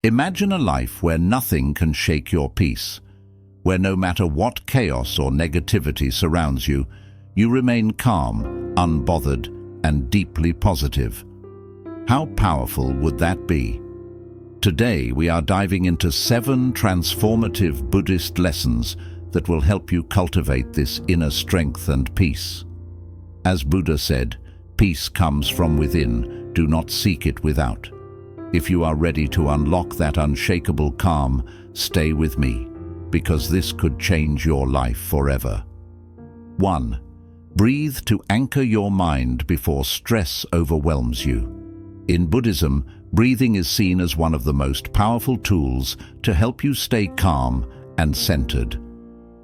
Imagine a life where nothing can shake your peace, where no matter what chaos or negativity surrounds you, you remain calm, unbothered, and deeply positive. How powerful would that be? Today, we are diving into 7 transformative Buddhist lessons that will help you cultivate this inner strength and peace. As Buddha said, peace comes from within, do not seek it without. If you are ready to unlock that unshakable calm, stay with me, because this could change your life forever. 1. Breathe to anchor your mind before stress overwhelms you. In Buddhism, breathing is seen as one of the most powerful tools to help you stay calm and centered.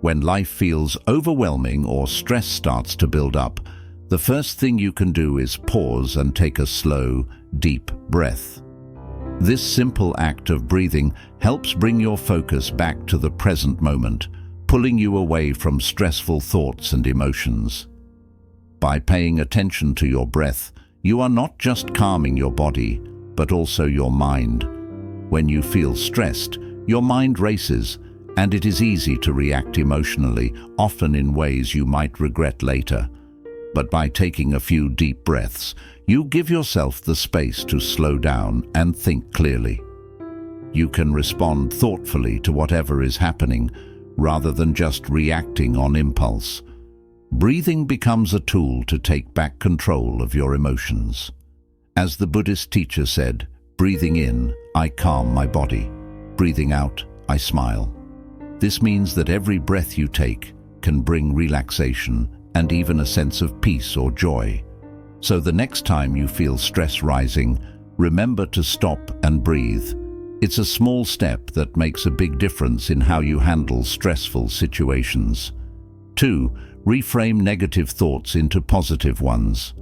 When life feels overwhelming or stress starts to build up, the first thing you can do is pause and take a slow, deep breath. This simple act of breathing helps bring your focus back to the present moment, pulling you away from stressful thoughts and emotions. By paying attention to your breath, you are not just calming your body, but also your mind. When you feel stressed, your mind races, and it is easy to react emotionally, often in ways you might regret later. But by taking a few deep breaths, you give yourself the space to slow down and think clearly. You can respond thoughtfully to whatever is happening, rather than just reacting on impulse. Breathing becomes a tool to take back control of your emotions. As the Buddhist teacher said, breathing in, I calm my body. Breathing out, I smile. This means that every breath you take can bring relaxation and even a sense of peace or joy. So the next time you feel stress rising, remember to stop and breathe. It's a small step that makes a big difference in how you handle stressful situations. 2. Reframe negative thoughts into positive ones.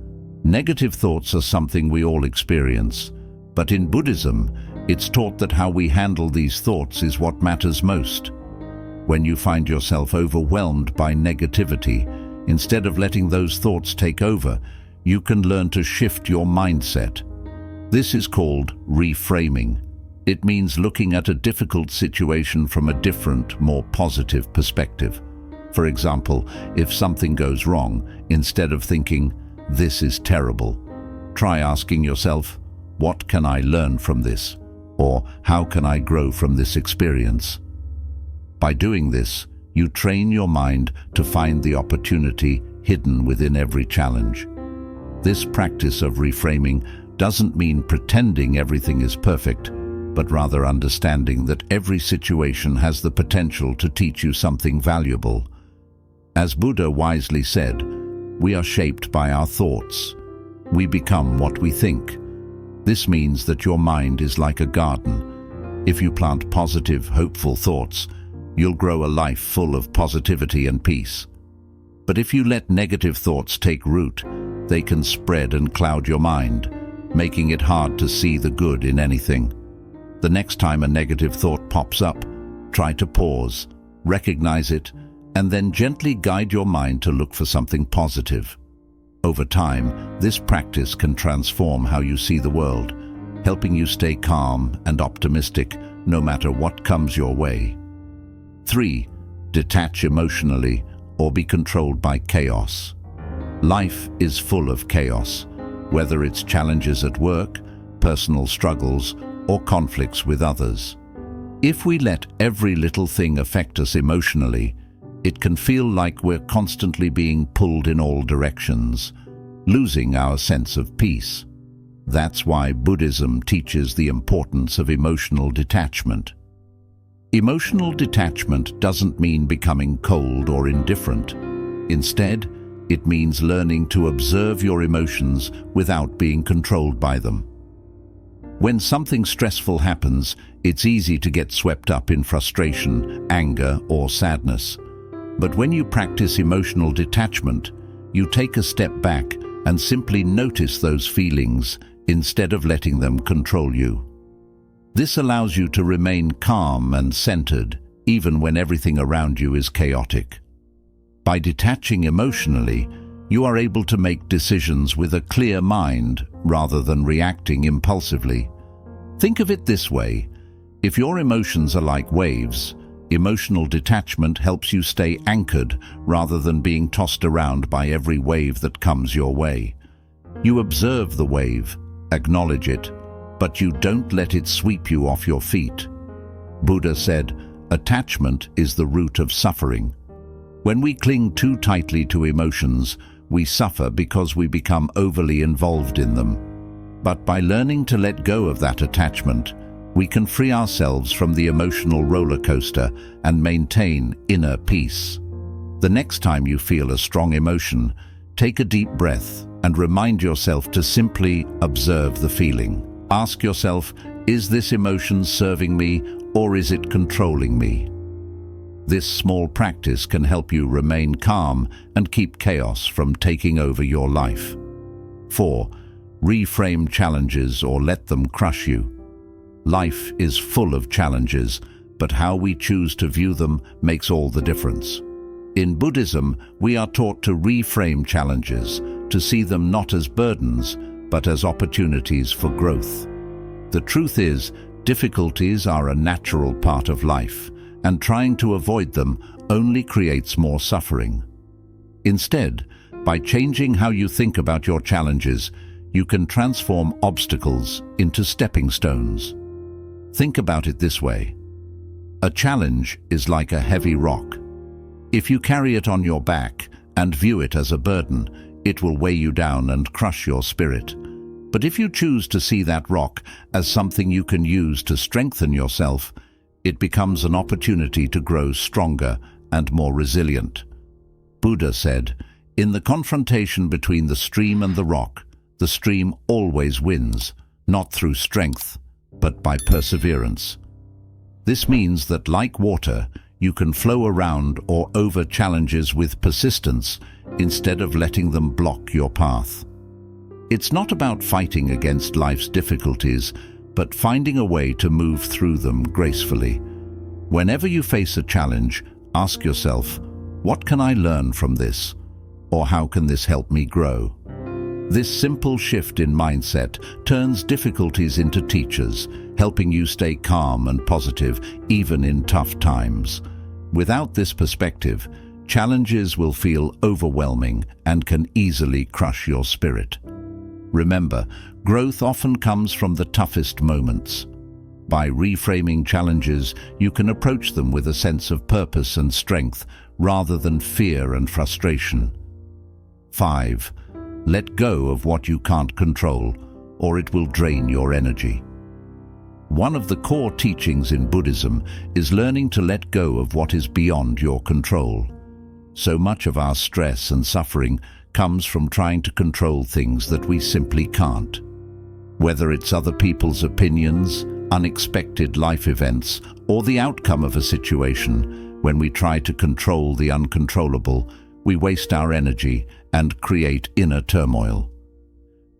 Negative thoughts are something we all experience, but in Buddhism, it's taught that how we handle these thoughts is what matters most. When you find yourself overwhelmed by negativity, instead of letting those thoughts take over, you can learn to shift your mindset. This is called reframing. It means looking at a difficult situation from a different, more positive perspective. For example, if something goes wrong, instead of thinking, "This is terrible," try asking yourself, "What can I learn from this?" Or, "How can I grow from this experience?" By doing this, you train your mind to find the opportunity hidden within every challenge. This practice of reframing doesn't mean pretending everything is perfect, but rather understanding that every situation has the potential to teach you something valuable. As Buddha wisely said, we are shaped by our thoughts. We become what we think. This means that your mind is like a garden. If you plant positive, hopeful thoughts, you'll grow a life full of positivity and peace. But if you let negative thoughts take root, they can spread and cloud your mind, making it hard to see the good in anything. The next time a negative thought pops up, try to pause, recognize it, and then gently guide your mind to look for something positive. Over time, this practice can transform how you see the world, helping you stay calm and optimistic no matter what comes your way. 3. Detach emotionally or be controlled by chaos. Life is full of chaos, whether it's challenges at work, personal struggles, or conflicts with others. If we let every little thing affect us emotionally, it can feel like we're constantly being pulled in all directions, losing our sense of peace. That's why Buddhism teaches the importance of emotional detachment. Emotional detachment doesn't mean becoming cold or indifferent. Instead, it means learning to observe your emotions without being controlled by them. When something stressful happens, it's easy to get swept up in frustration, anger, or sadness. But when you practice emotional detachment, you take a step back and simply notice those feelings instead of letting them control you. This allows you to remain calm and centered, even when everything around you is chaotic. By detaching emotionally, you are able to make decisions with a clear mind rather than reacting impulsively. Think of it this way: If your emotions are like waves, emotional detachment helps you stay anchored rather than being tossed around by every wave that comes your way. You observe the wave, acknowledge it, but you don't let it sweep you off your feet. Buddha said, attachment is the root of suffering. When we cling too tightly to emotions, we suffer because we become overly involved in them. But by learning to let go of that attachment, we can free ourselves from the emotional roller coaster and maintain inner peace. The next time you feel a strong emotion, take a deep breath and remind yourself to simply observe the feeling. Ask yourself, is this emotion serving me or is it controlling me? This small practice can help you remain calm and keep chaos from taking over your life. 4. Reframe challenges or let them crush you. Life is full of challenges, but how we choose to view them makes all the difference. In Buddhism, we are taught to reframe challenges, to see them not as burdens, but as opportunities for growth. The truth is, difficulties are a natural part of life, and trying to avoid them only creates more suffering. Instead, by changing how you think about your challenges, you can transform obstacles into stepping stones. Think about it this way. A challenge is like a heavy rock. If you carry it on your back and view it as a burden, it will weigh you down and crush your spirit. But if you choose to see that rock as something you can use to strengthen yourself, it becomes an opportunity to grow stronger and more resilient. Buddha said, in the confrontation between the stream and the rock, the stream always wins, not through strength, but by perseverance. This means that, like water, you can flow around or over challenges with persistence instead of letting them block your path. It's not about fighting against life's difficulties, but finding a way to move through them gracefully. Whenever you face a challenge, ask yourself, what can I learn from this? Or how can this help me grow? This simple shift in mindset turns difficulties into teachers, helping you stay calm and positive even in tough times. Without this perspective, challenges will feel overwhelming and can easily crush your spirit. Remember, growth often comes from the toughest moments. By reframing challenges, you can approach them with a sense of purpose and strength rather than fear and frustration. 5. Let go of what you can't control, or it will drain your energy. One of the core teachings in Buddhism is learning to let go of what is beyond your control. So much of our stress and suffering comes from trying to control things that we simply can't. Whether it's other people's opinions, unexpected life events, or the outcome of a situation, when we try to control the uncontrollable, we waste our energy and create inner turmoil.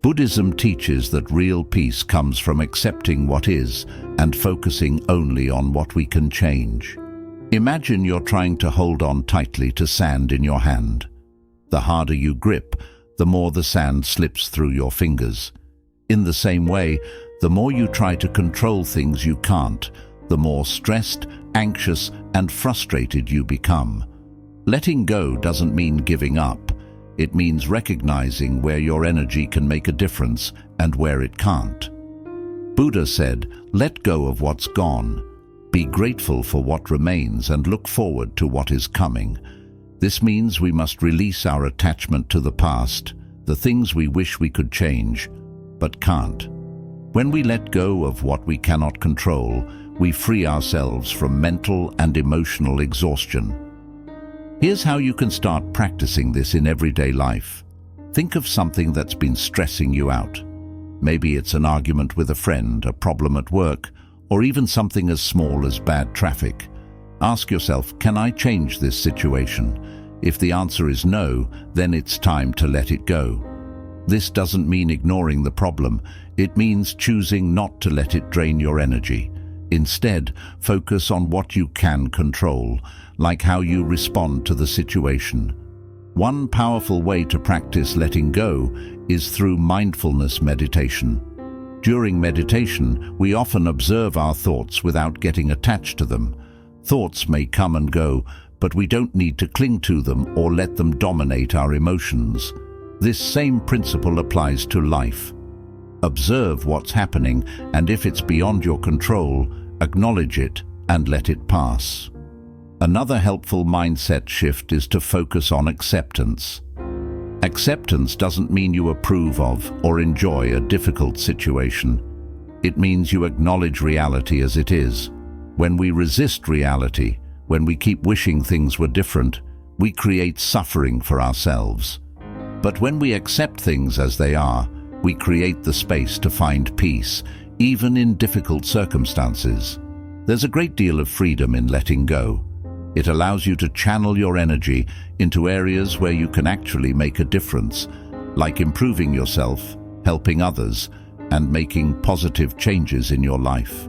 Buddhism teaches that real peace comes from accepting what is and focusing only on what we can change. Imagine you're trying to hold on tightly to sand in your hand. The harder you grip, the more the sand slips through your fingers. In the same way, the more you try to control things you can't, the more stressed, anxious, and frustrated you become. Letting go doesn't mean giving up. It means recognizing where your energy can make a difference and where it can't. Buddha said, let go of what's gone. Be grateful for what remains and look forward to what is coming. This means we must release our attachment to the past, the things we wish we could change, but can't. When we let go of what we cannot control, we free ourselves from mental and emotional exhaustion. Here's how you can start practicing this in everyday life. Think of something that's been stressing you out. Maybe it's an argument with a friend, a problem at work, or even something as small as bad traffic. Ask yourself, can I change this situation? If the answer is no, then it's time to let it go. This doesn't mean ignoring the problem. It means choosing not to let it drain your energy. Instead, focus on what you can control, like how you respond to the situation. One powerful way to practice letting go is through mindfulness meditation. During meditation, we often observe our thoughts without getting attached to them. Thoughts may come and go, but we don't need to cling to them or let them dominate our emotions. This same principle applies to life. Observe what's happening, and if it's beyond your control, acknowledge it and let it pass. Another helpful mindset shift is to focus on acceptance. Acceptance doesn't mean you approve of or enjoy a difficult situation. It means you acknowledge reality as it is. When we resist reality, when we keep wishing things were different, we create suffering for ourselves. But when we accept things as they are, we create the space to find peace, even in difficult circumstances. There's a great deal of freedom in letting go. It allows you to channel your energy into areas where you can actually make a difference, like improving yourself, helping others, and making positive changes in your life.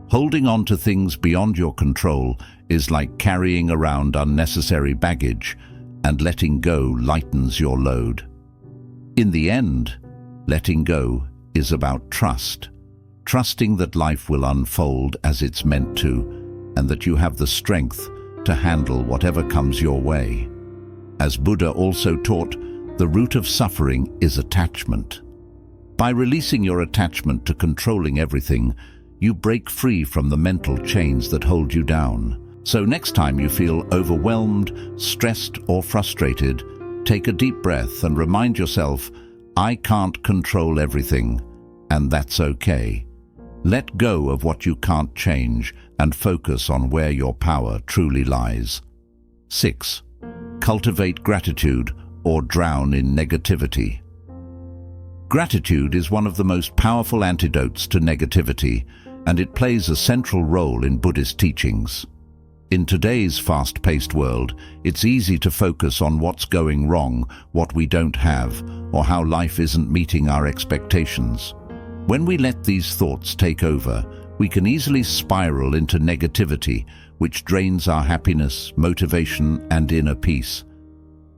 Holding on to things beyond your control is like carrying around unnecessary baggage, and letting go lightens your load. In the end, letting go is about trust. Trusting that life will unfold as it's meant to, and that you have the strength to handle whatever comes your way. As Buddha also taught, the root of suffering is attachment. By releasing your attachment to controlling everything, you break free from the mental chains that hold you down. So next time you feel overwhelmed, stressed, or frustrated, take a deep breath and remind yourself, I can't control everything, and that's okay. Let go of what you can't change and focus on where your power truly lies. 6. Cultivate gratitude or drown in negativity. Gratitude is one of the most powerful antidotes to negativity, and it plays a central role in Buddhist teachings. In today's fast-paced world, it's easy to focus on what's going wrong, what we don't have, or how life isn't meeting our expectations. When we let these thoughts take over, we can easily spiral into negativity, which drains our happiness, motivation, and inner peace.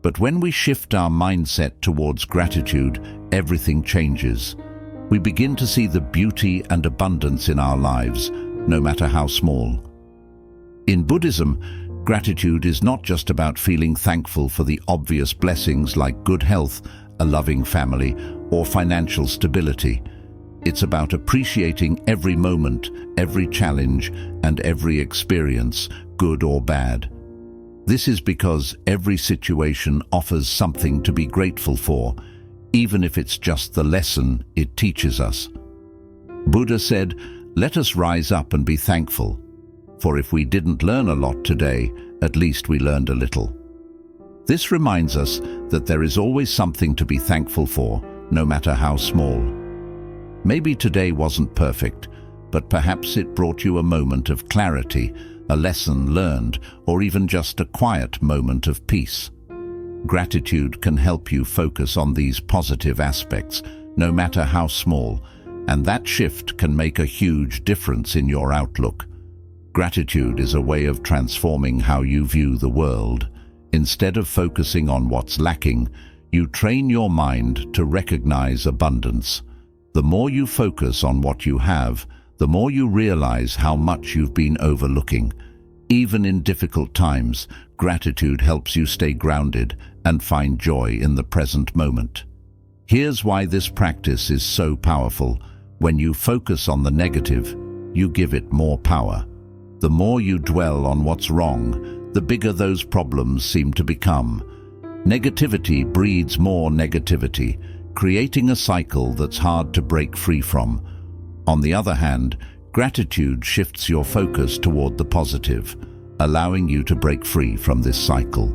But when we shift our mindset towards gratitude, everything changes. We begin to see the beauty and abundance in our lives, no matter how small. In Buddhism, gratitude is not just about feeling thankful for the obvious blessings like good health, a loving family, or financial stability. It's about appreciating every moment, every challenge, and every experience, good or bad. This is because every situation offers something to be grateful for, even if it's just the lesson it teaches us. Buddha said, "Let us rise up and be thankful. For if we didn't learn a lot today, at least we learned a little." This reminds us that there is always something to be thankful for, no matter how small. Maybe today wasn't perfect, but perhaps it brought you a moment of clarity, a lesson learned, or even just a quiet moment of peace. Gratitude can help you focus on these positive aspects, no matter how small, and that shift can make a huge difference in your outlook. Gratitude is a way of transforming how you view the world. Instead of focusing on what's lacking, you train your mind to recognize abundance. The more you focus on what you have, the more you realize how much you've been overlooking. Even in difficult times, gratitude helps you stay grounded and find joy in the present moment. Here's why this practice is so powerful. When you focus on the negative, you give it more power. The more you dwell on what's wrong, the bigger those problems seem to become. Negativity breeds more negativity, creating a cycle that's hard to break free from. On the other hand, gratitude shifts your focus toward the positive, allowing you to break free from this cycle.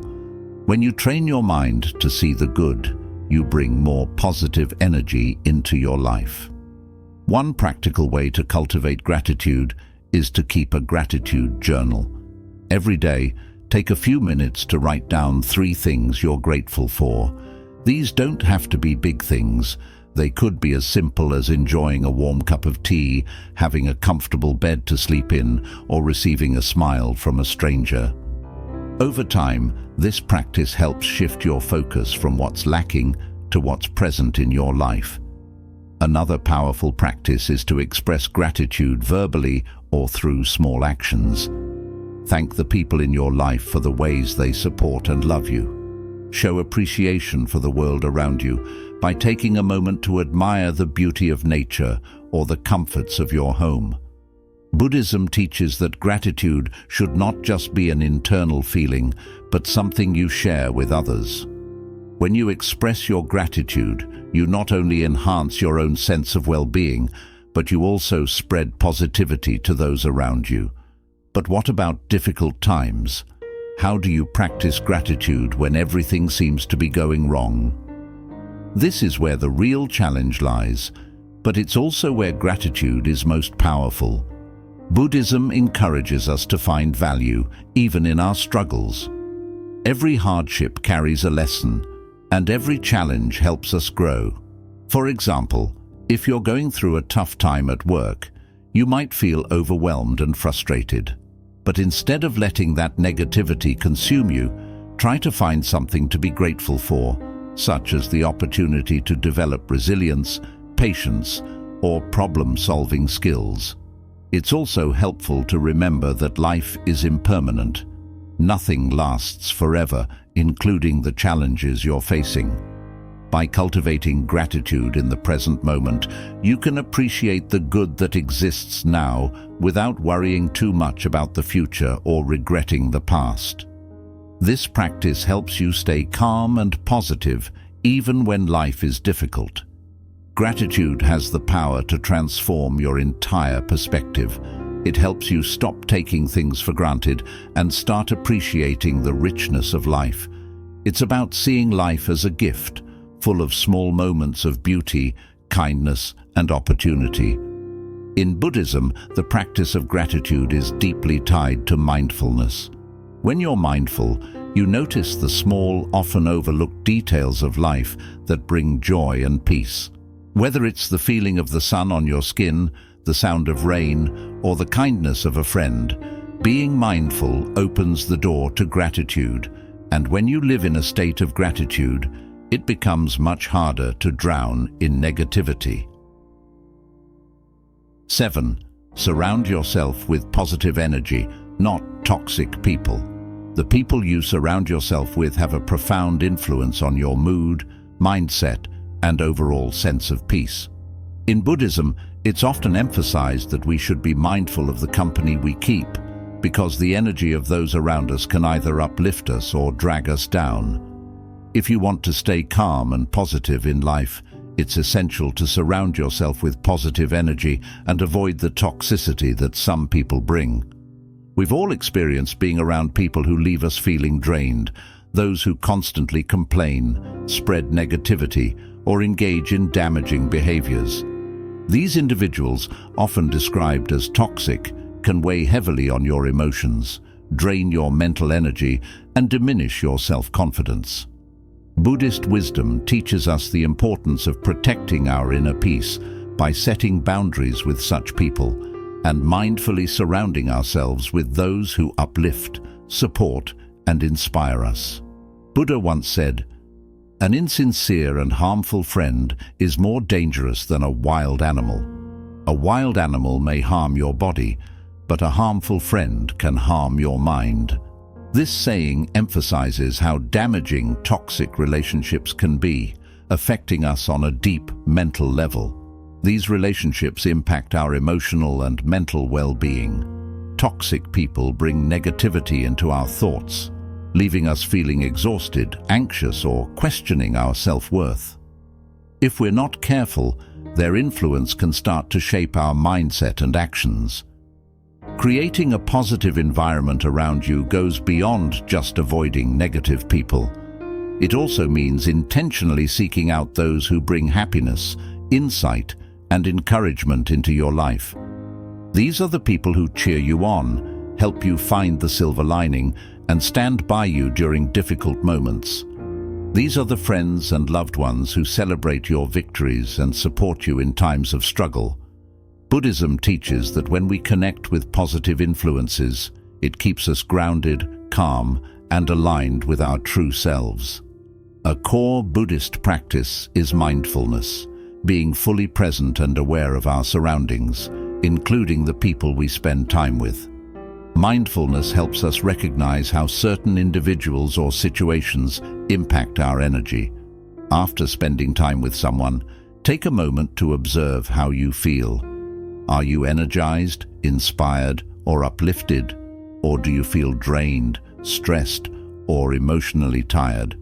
When you train your mind to see the good, you bring more positive energy into your life. One practical way to cultivate gratitude is to keep a gratitude journal. Every day, take a few minutes to write down 3 things you're grateful for. These don't have to be big things. They could be as simple as enjoying a warm cup of tea, having a comfortable bed to sleep in, or receiving a smile from a stranger. Over time, this practice helps shift your focus from what's lacking to what's present in your life. Another powerful practice is to express gratitude verbally or through small actions. Thank the people in your life for the ways they support and love you. Show appreciation for the world around you by taking a moment to admire the beauty of nature or the comforts of your home. Buddhism teaches that gratitude should not just be an internal feeling, but something you share with others. When you express your gratitude, you not only enhance your own sense of well-being, but you also spread positivity to those around you. But what about difficult times? How do you practice gratitude when everything seems to be going wrong? This is where the real challenge lies, but it's also where gratitude is most powerful. Buddhism encourages us to find value, even in our struggles. Every hardship carries a lesson, and every challenge helps us grow. For example, if you're going through a tough time at work, you might feel overwhelmed and frustrated. But instead of letting that negativity consume you, try to find something to be grateful for, such as the opportunity to develop resilience, patience, or problem-solving skills. It's also helpful to remember that life is impermanent. Nothing lasts forever, including the challenges you're facing. By cultivating gratitude in the present moment, you can appreciate the good that exists now without worrying too much about the future or regretting the past. This practice helps you stay calm and positive even when life is difficult. Gratitude has the power to transform your entire perspective. It helps you stop taking things for granted and start appreciating the richness of life. It's about seeing life as a gift, full of small moments of beauty, kindness, and opportunity. In Buddhism, the practice of gratitude is deeply tied to mindfulness. When you're mindful, you notice the small, often overlooked details of life that bring joy and peace. Whether it's the feeling of the sun on your skin, the sound of rain, or the kindness of a friend, being mindful opens the door to gratitude, and when you live in a state of gratitude, it becomes much harder to drown in negativity. 7. Surround yourself with positive energy, not toxic people. The people you surround yourself with have a profound influence on your mood, mindset, and overall sense of peace. In Buddhism, it's often emphasized that we should be mindful of the company we keep, because the energy of those around us can either uplift us or drag us down. If you want to stay calm and positive in life, it's essential to surround yourself with positive energy and avoid the toxicity that some people bring. We've all experienced being around people who leave us feeling drained, those who constantly complain, spread negativity, or engage in damaging behaviors. These individuals, often described as toxic, can weigh heavily on your emotions, drain your mental energy, and diminish your self-confidence. Buddhist wisdom teaches us the importance of protecting our inner peace by setting boundaries with such people and mindfully surrounding ourselves with those who uplift, support, and inspire us. Buddha once said, "An insincere and harmful friend is more dangerous than a wild animal. A wild animal may harm your body, but a harmful friend can harm your mind." This saying emphasizes how damaging toxic relationships can be, affecting us on a deep mental level. These relationships impact our emotional and mental well-being. Toxic people bring negativity into our thoughts, leaving us feeling exhausted, anxious, or questioning our self-worth. If we're not careful, their influence can start to shape our mindset and actions. Creating a positive environment around you goes beyond just avoiding negative people. It also means intentionally seeking out those who bring happiness, insight, and encouragement into your life. These are the people who cheer you on, help you find the silver lining, and stand by you during difficult moments. These are the friends and loved ones who celebrate your victories and support you in times of struggle. Buddhism teaches that when we connect with positive influences, it keeps us grounded, calm, and aligned with our true selves. A core Buddhist practice is mindfulness, being fully present and aware of our surroundings, including the people we spend time with. Mindfulness helps us recognize how certain individuals or situations impact our energy. After spending time with someone, take a moment to observe how you feel. Are you energized, inspired, or uplifted? Or do you feel drained, stressed, or emotionally tired?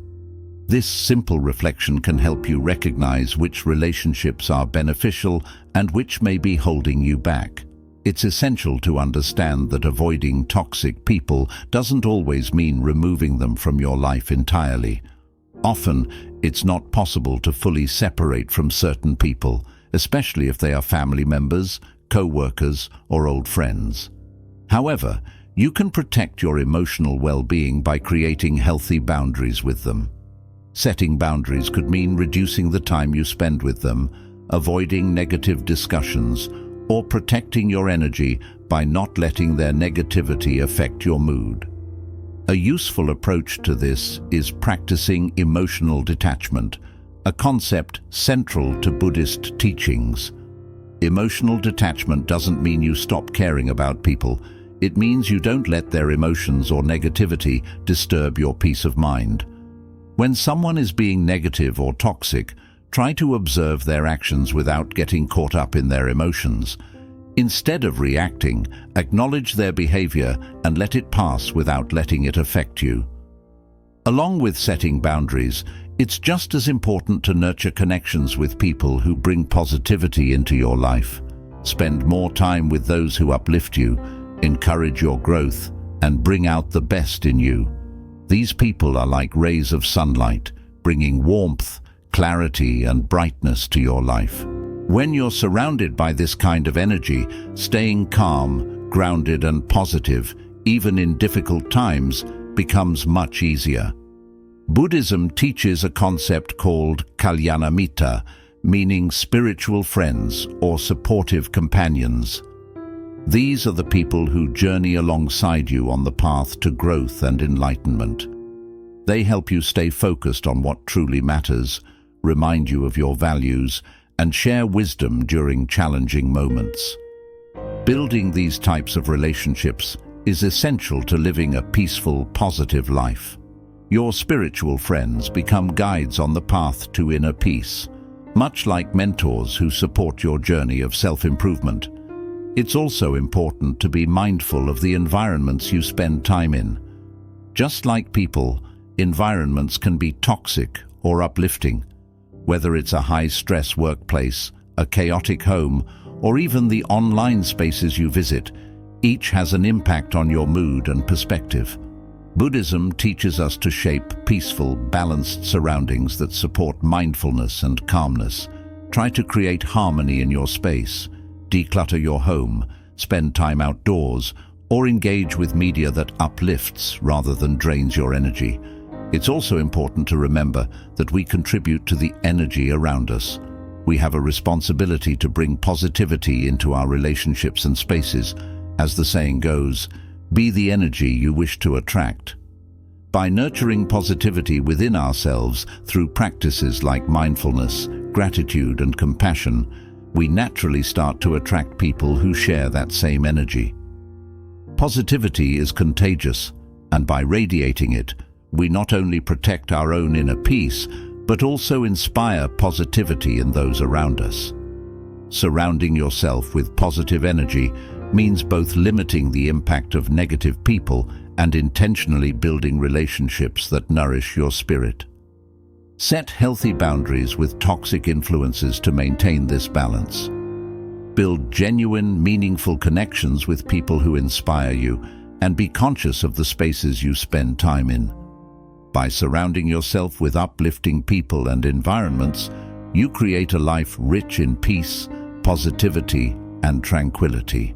This simple reflection can help you recognize which relationships are beneficial and which may be holding you back. It's essential to understand that avoiding toxic people doesn't always mean removing them from your life entirely. Often, it's not possible to fully separate from certain people, especially if they are family members, co-workers, or old friends. However, you can protect your emotional well-being by creating healthy boundaries with them. Setting boundaries could mean reducing the time you spend with them, avoiding negative discussions, or protecting your energy by not letting their negativity affect your mood. A useful approach to this is practicing emotional detachment, a concept central to Buddhist teachings. Emotional detachment doesn't mean you stop caring about people. It means you don't let their emotions or negativity disturb your peace of mind. When someone is being negative or toxic, try to observe their actions without getting caught up in their emotions. Instead of reacting, acknowledge their behavior and let it pass without letting it affect you. Along with setting boundaries, it's just as important to nurture connections with people who bring positivity into your life. Spend more time with those who uplift you, encourage your growth, and bring out the best in you. These people are like rays of sunlight, bringing warmth, clarity, and brightness to your life. When you're surrounded by this kind of energy, staying calm, grounded, and positive, even in difficult times, becomes much easier. Buddhism teaches a concept called kalyanamitta, meaning spiritual friends or supportive companions. These are the people who journey alongside you on the path to growth and enlightenment. They help you stay focused on what truly matters, remind you of your values, and share wisdom during challenging moments. Building these types of relationships is essential to living a peaceful, positive life. Your spiritual friends become guides on the path to inner peace, much like mentors who support your journey of self-improvement. It's also important to be mindful of the environments you spend time in. Just like people, environments can be toxic or uplifting. Whether it's a high-stress workplace, a chaotic home, or even the online spaces you visit, each has an impact on your mood and perspective. Buddhism teaches us to shape peaceful, balanced surroundings that support mindfulness and calmness. Try to create harmony in your space, declutter your home, spend time outdoors, or engage with media that uplifts rather than drains your energy. It's also important to remember that we contribute to the energy around us. We have a responsibility to bring positivity into our relationships and spaces. As the saying goes, be the energy you wish to attract. By nurturing positivity within ourselves through practices like mindfulness, gratitude, and compassion, we naturally start to attract people who share that same energy. Positivity is contagious, and by radiating it, we not only protect our own inner peace, but also inspire positivity in those around us. Surrounding yourself with positive energy means both limiting the impact of negative people and intentionally building relationships that nourish your spirit. Set healthy boundaries with toxic influences to maintain this balance. Build genuine, meaningful connections with people who inspire you, and be conscious of the spaces you spend time in. By surrounding yourself with uplifting people and environments, you create a life rich in peace, positivity, and tranquility.